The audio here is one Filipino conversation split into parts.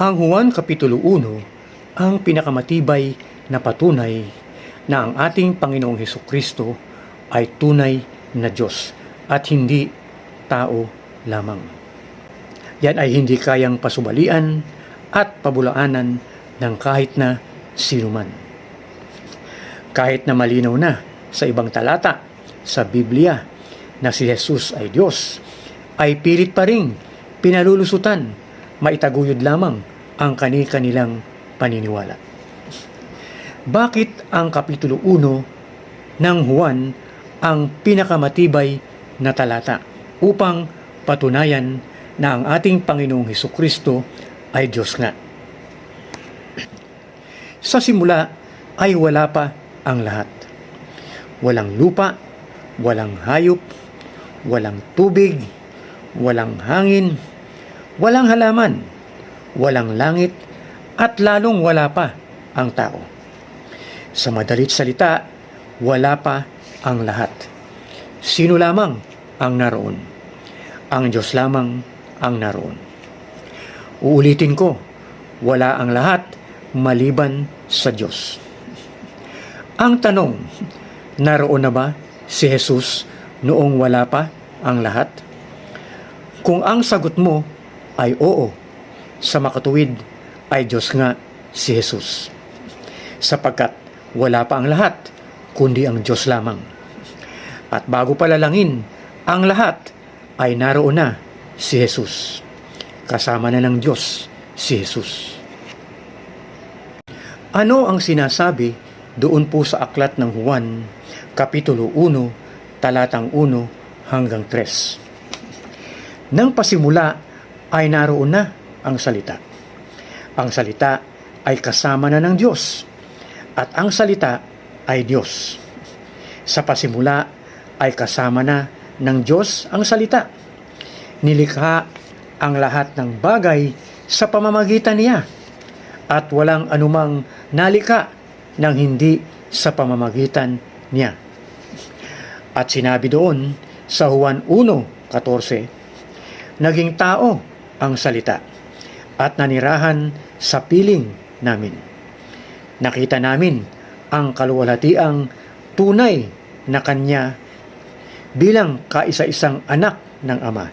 Ang Juan Kapitulo 1 ang pinakamatibay na patunay na ang ating Panginoong Hesukristo ay tunay na Diyos at hindi tao lamang. Yan ay hindi kayang pasubalian at pabulaanan ng kahit na sinuman. Kahit na malinaw na sa ibang talata sa Biblia na si Jesus ay Diyos, ay pilit pa ring pinalulusutan, maitaguyod lamang ang kanilang paniniwala. Bakit ang Kapitulo 1 ng Juan ang pinakamatibay na talata upang patunayan na ang ating Panginoong Hesukristo ay Diyos nga? Sa simula ay wala pa ang lahat. Walang lupa, walang hayop, walang tubig, walang hangin, walang halaman, walang langit, at lalong wala pa ang tao. Sa madalit salita, wala pa ang lahat. Sino lamang ang naroon? Ang Diyos lamang ang naroon. Uulitin ko, wala ang lahat maliban sa Diyos. Ang tanong, naroon na ba si Jesus noong wala pa ang lahat? Kung ang sagot mo ay oo, sa makatuwid ay Diyos nga si Jesus. Sapagkat wala pa ang lahat, kundi ang Diyos lamang. At bago palalangin ang lahat, ay naroon na si Jesus. Kasama na ng Diyos si Jesus. Ano ang sinasabi doon po sa aklat ng Juan, Kapitulo 1, talatang 1 hanggang 3? Nang pasimula ay naroon na ang salita. Ang salita ay kasama na ng Diyos, at ang salita ay Diyos. Sa pasimula ay kasama na ng Diyos ang salita. Nilikha ang lahat ng bagay sa pamamagitan niya, at walang anumang nalika ng hindi sa pamamagitan niya. At sinabi doon sa Juan 1:14, naging tao ang salita at nanirahan sa piling namin. Nakita namin ang kaluwalhatiang tunay na Kanya bilang kaisa-isang anak ng Ama.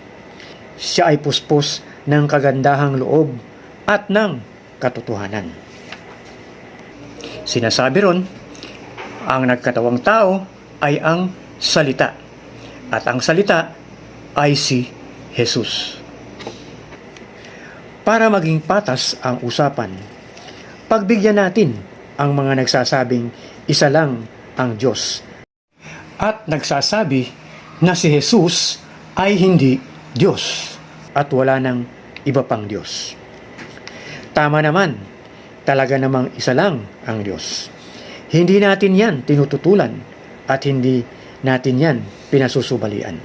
Siya ay puspos ng kagandahang loob at ng katotohanan. Sinasabi ron, ang nagkatawang tao ay ang salita, at ang salita ay si Jesus. Para maging patas ang usapan, pagbigyan natin ang mga nagsasabing isa lang ang Diyos at nagsasabi na si Jesus ay hindi Diyos at wala nang iba pang Diyos. Tama naman, talaga namang isa lang ang Diyos. Hindi natin yan tinututulan at hindi natin yan pinasusubalian.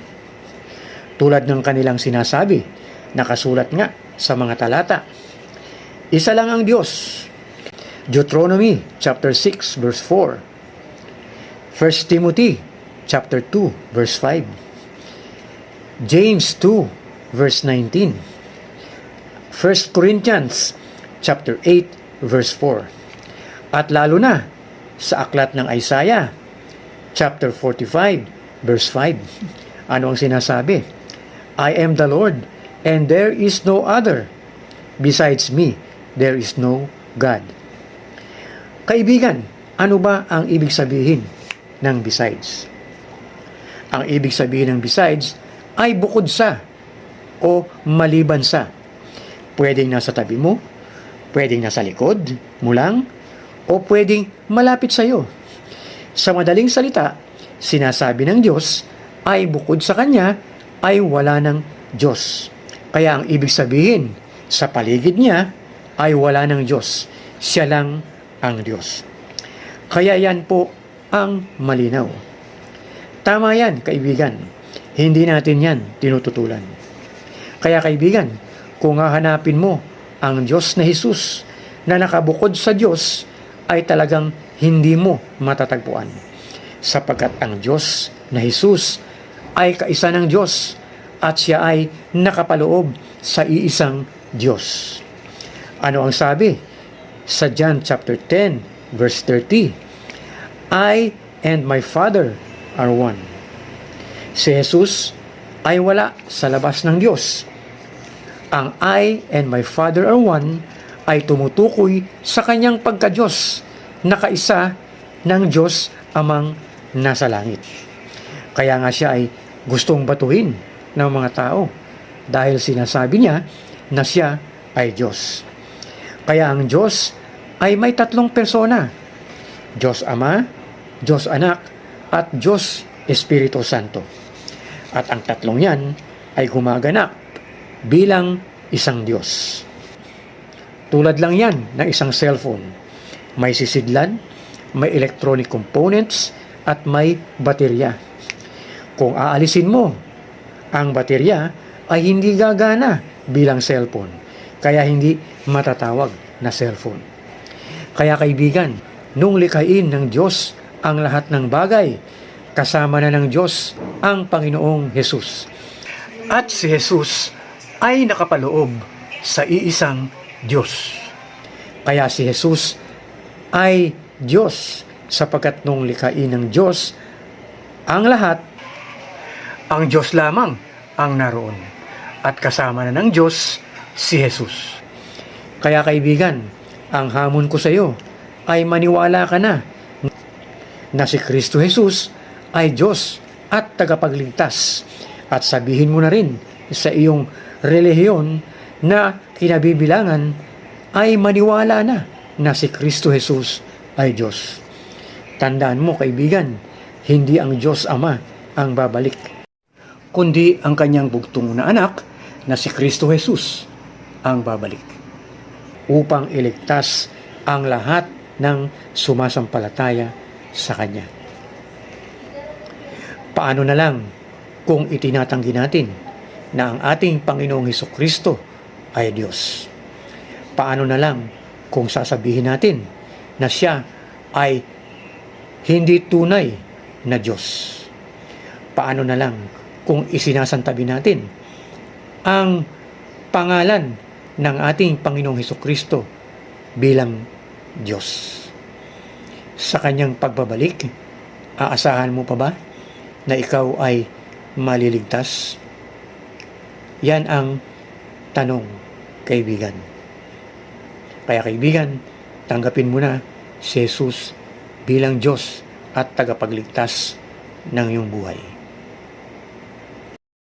Tulad ng kanilang sinasabi, nakasulat nga sa mga talata, isa lang ang Diyos. Deuteronomy chapter 6 verse 4, 1 Timothy chapter 2 verse 5, James 2 verse 19, 1 Corinthians chapter 8 verse 4, at lalo na sa aklat ng Isaiah chapter 45 verse 5. Ano ang sinasabi? I am the Lord, and there is no other. Besides me, there is no God. Kaibigan, ano ba ang ibig sabihin ng besides? Ang ibig sabihin ng besides ay bukod sa o maliban sa. Pwedeng nasa tabi mo, pwedeng nasa likod mo lang, o pwedeng malapit sa iyo. Sa madaling salita, sinasabi ng Diyos ay bukod sa Kanya ay wala ng Diyos. Kaya ang ibig sabihin, sa paligid niya ay wala ng Diyos. Siya lang ang Diyos. Kaya yan po ang malinaw. Tama yan, kaibigan. Hindi natin yan tinututulan. Kaya kaibigan, kung hahanapin mo ang Diyos na Jesus na nakabukod sa Diyos, ay talagang hindi mo matatagpuan. Sapagkat ang Diyos na Jesus ay kaisa ng Diyos at siya ay nakapaloob sa iisang Diyos. Ano ang sabi? Sa John chapter 10, verse 30, I and my Father are one. Si Jesus ay wala sa labas ng Diyos. Ang I and my Father are one ay tumutukoy sa kanyang pagka-Diyos, na kaisa ng Diyos amang nasa langit. Kaya nga siya ay gustong batuhin ng mga tao dahil sinasabi niya na siya ay Diyos. Kaya ang Diyos ay may tatlong persona: Diyos Ama, Diyos Anak, at Diyos Espiritu Santo. At ang tatlong yan ay gumaganap bilang isang Diyos. Tulad lang yan ng isang cellphone. May sisidlan, may electronic components, at may baterya. Kung aalisin mo ang baterya, ay hindi gagana bilang cellphone, kaya hindi matatawag na cellphone. Kaya kaibigan, nung likhain ng Diyos ang lahat ng bagay, kasama na ng Diyos ang Panginoong Hesus. At si Hesus ay nakapaloob sa iisang Diyos. Kaya si Hesus ay Diyos, sapagkat nung likhain ng Diyos ang lahat, ang Diyos lamang ang naroon. At kasama na ng Diyos si Hesus. Kaya kaibigan, ang hamon ko sa iyo ay maniwala ka na si Kristo Jesus ay Diyos at tagapagligtas. At sabihin mo na rin sa iyong relihiyon na kinabibilangan ay maniwala na si Kristo Jesus ay Diyos. Tandaan mo kaibigan, hindi ang Diyos Ama ang babalik, kundi ang kanyang bugtong na anak na si Kristo Jesus ang babalik upang iligtas ang lahat ng sumasampalataya sa Kanya. Paano na lang kung itinatanggi natin na ang ating Panginoong Hesukristo ay Diyos? Paano na lang kung sasabihin natin na siya ay hindi tunay na Diyos? Paano na lang kung isinasantabi natin ang pangalan ng ating Panginoong Hesukristo bilang Diyos? Sa kanyang pagbabalik, aasahan mo pa ba na ikaw ay maliligtas? Yan ang tanong, kaibigan. Kaya kaibigan, tanggapin mo na si Jesus bilang Diyos at tagapagligtas ng iyong buhay.